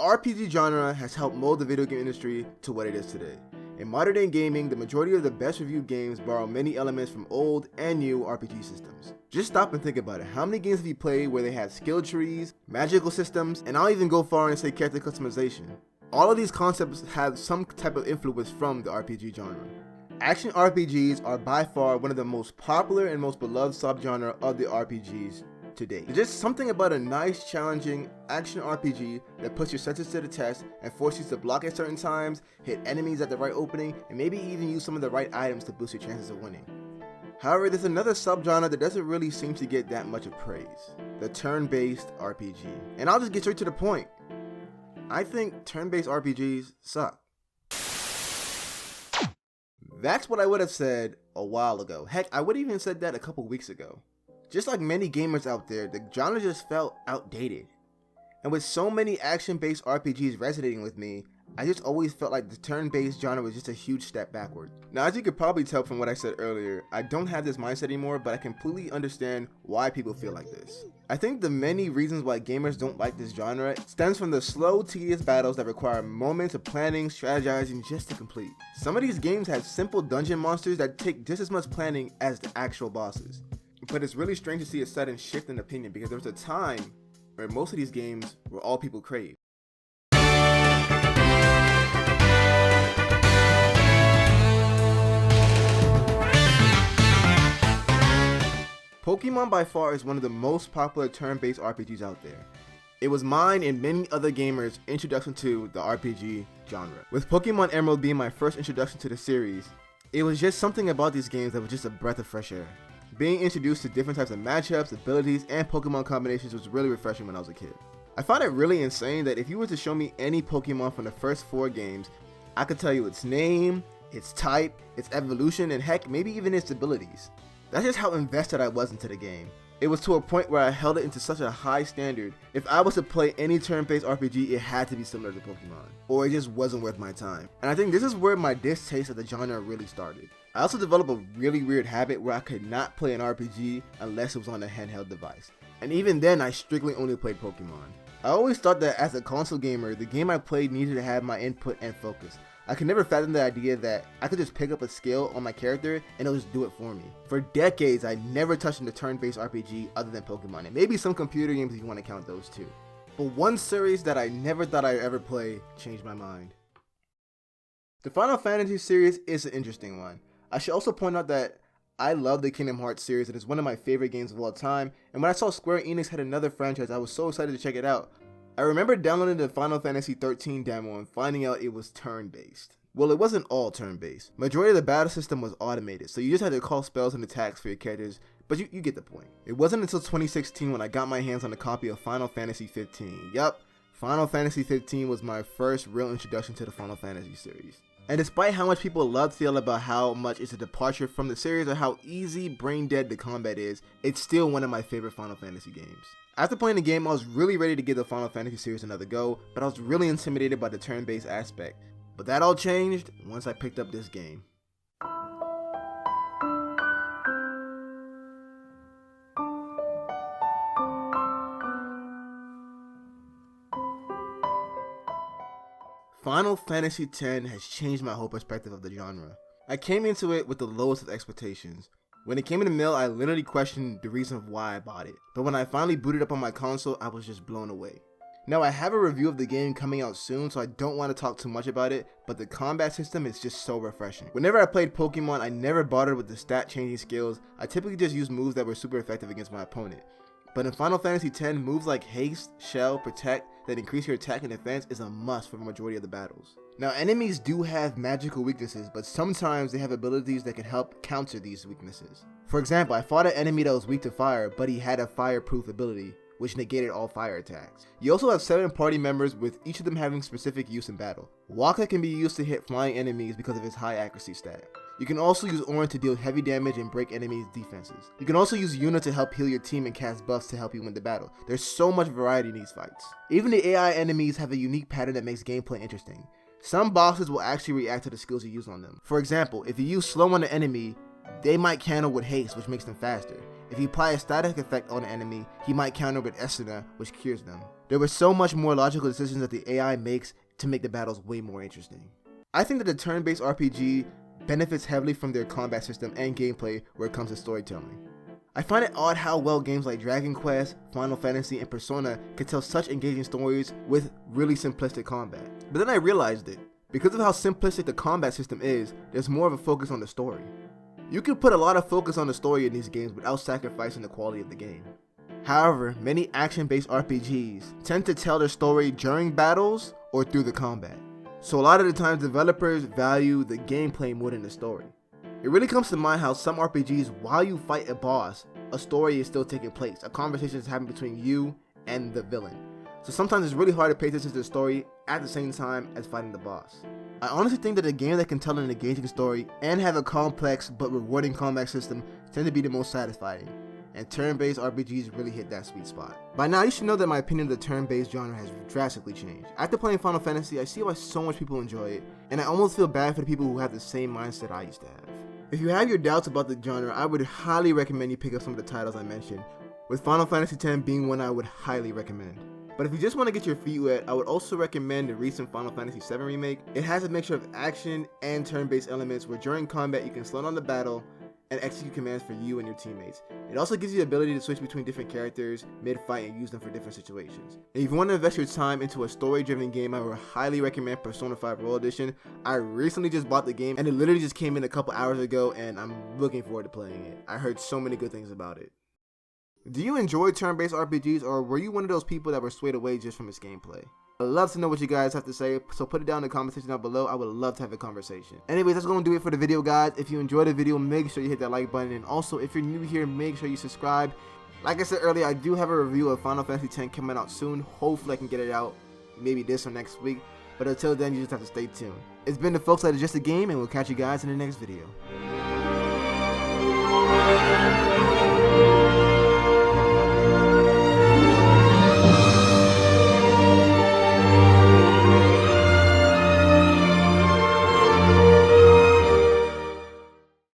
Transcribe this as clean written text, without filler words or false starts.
RPG genre has helped mold the video game industry to what it is today. In modern day gaming, the majority of the best reviewed games borrow many elements from old and new RPG systems. Just stop and think about it. How many games have you played where they had skill trees, magical systems, and I'll even go far and say character customization? All of these concepts have some type of influence from the RPG genre. Action RPGs are by far one of the most popular and most beloved subgenre of the RPGs today. There's just something about a nice, challenging action RPG that puts your senses to the test and forces you to block at certain times, hit enemies at the right opening, and maybe even use some of the right items to boost your chances of winning. However, there's another subgenre that doesn't really seem to get that much of praise: the turn-based RPG. And I'll just get straight to the point. I think turn-based RPGs suck. That's what I would have said a while ago. Heck, I would have even said that a couple weeks ago. Just like many gamers out there, the genre just felt outdated. And with so many action-based RPGs resonating with me, I just always felt like the turn-based genre was just a huge step backward. Now, as you could probably tell from what I said earlier, I don't have this mindset anymore, but I completely understand why people feel like this. I think the many reasons why gamers don't like this genre stems from the slow, tedious battles that require moments of planning, strategizing just to complete. Some of these games have simple dungeon monsters that take just as much planning as the actual bosses. But it's really strange to see a sudden shift in opinion, because there was a time where most of these games were all people crave. Pokemon by far is one of the most popular turn-based RPGs out there. It was mine and many other gamers' introduction to the RPG genre. With Pokemon Emerald being my first introduction to the series, it was just something about these games that was just a breath of fresh air. Being introduced to different types of matchups, abilities, and Pokemon combinations was really refreshing when I was a kid. I find it really insane that if you were to show me any Pokemon from the first 4 games, I could tell you its name, its type, its evolution, and heck, maybe even its abilities. That's just how invested I was into the game. It was to a point where I held it into such a high standard. If I was to play any turn-based RPG, it had to be similar to Pokemon, or it just wasn't worth my time. And I think this is where my distaste of the genre really started. I also developed a really weird habit where I could not play an RPG unless it was on a handheld device. And even then, I strictly only played Pokemon. I always thought that as a console gamer, the game I played needed to have my input and focus. I could never fathom the idea that I could just pick up a skill on my character and it'll just do it for me. For decades, I never touched a turn-based RPG other than Pokemon, and maybe some computer games if you want to count those too. But one series that I never thought I'd ever play changed my mind. The Final Fantasy series is an interesting one. I should also point out that I love the Kingdom Hearts series. It is one of my favorite games of all time, and when I saw Square Enix had another franchise, I was so excited to check it out. I remember downloading the Final Fantasy 13 demo and finding out it was turn-based. Well, it wasn't all turn-based. Majority of the battle system was automated, so you just had to call spells and attacks for your characters, but you get the point. It wasn't until 2016 when I got my hands on a copy of Final Fantasy 15. Yup, Final Fantasy 15 was my first real introduction to the Final Fantasy series. And despite how much people love to feel about how much it's a departure from the series or how easy, brain dead the combat is, it's still one of my favorite Final Fantasy games. After playing the game, I was really ready to give the Final Fantasy series another go, but I was really intimidated by the turn-based aspect. But that all changed once I picked up this game. Final Fantasy X has changed my whole perspective of the genre. I came into it with the lowest of expectations. When it came in the mail, I literally questioned the reason of why I bought it. But when I finally booted up on my console, I was just blown away. Now, I have a review of the game coming out soon, so I don't want to talk too much about it, but the combat system is just so refreshing. Whenever I played Pokemon, I never bothered with the stat changing skills. I typically just used moves that were super effective against my opponent. But in Final Fantasy X, moves like Haste, Shell, Protect that increase your attack and defense is a must for the majority of the battles. Now, enemies do have magical weaknesses, but sometimes they have abilities that can help counter these weaknesses. For example, I fought an enemy that was weak to fire, but he had a fireproof ability, which negated all fire attacks. You also have 7 party members, with each of them having specific use in battle. Waka can be used to hit flying enemies because of his high accuracy stat. You can also use Auron to deal heavy damage and break enemies' defenses. You can also use Yuna to help heal your team and cast buffs to help you win the battle. There's so much variety in these fights. Even the AI enemies have a unique pattern that makes gameplay interesting. Some bosses will actually react to the skills you use on them. For example, if you use slow on an enemy, they might cancel with haste, which makes them faster. If you apply a static effect on an enemy, he might counter with Esuna, which cures them. There were so much more logical decisions that the AI makes to make the battles way more interesting. I think that the turn-based RPG benefits heavily from their combat system and gameplay where it comes to storytelling. I find it odd how well games like Dragon Quest, Final Fantasy, and Persona can tell such engaging stories with really simplistic combat. But then I realized it. Because of how simplistic the combat system is, there's more of a focus on the story. You can put a lot of focus on the story in these games without sacrificing the quality of the game. However, many action-based RPGs tend to tell their story during battles or through the combat. So a lot of the times developers value the gameplay more than the story. It really comes to mind how some RPGs, while you fight a boss, a story is still taking place. A conversation is happening between you and the villain. So sometimes it's really hard to pay attention to the story at the same time as fighting the boss. I honestly think that a game that can tell an engaging story and have a complex but rewarding combat system tend to be the most satisfying. And turn-based RPGs really hit that sweet spot. By now you should know that my opinion of the turn-based genre has drastically changed. After playing Final Fantasy, I see why so much people enjoy it, and I almost feel bad for the people who have the same mindset I used to have. If you have your doubts about the genre, I would highly recommend you pick up some of the titles I mentioned, with Final Fantasy X being one I would highly recommend. But if you just want to get your feet wet, I would also recommend the recent Final Fantasy VII Remake. It has a mixture of action and turn-based elements where during combat you can slow down the battle and execute commands for you and your teammates. It also gives you the ability to switch between different characters mid-fight and use them for different situations. And if you want to invest your time into a story-driven game, I would highly recommend Persona 5 Royal Edition. I recently just bought the game and it literally just came in a couple hours ago and I'm looking forward to playing it. I heard so many good things about it. Do you enjoy turn-based RPGs, or were you one of those people that were swayed away just from its gameplay? I'd love to know what you guys have to say, so put it down in the comment section down below. I would love to have a conversation. Anyways, that's going to do it for the video, guys. If you enjoyed the video, make sure you hit that like button, and also, if you're new here, make sure you subscribe. Like I said earlier, I do have a review of Final Fantasy X coming out soon. Hopefully I can get it out maybe this or next week, but until then, you just have to stay tuned. It's been the folks at Just a Game, and we'll catch you guys in the next video.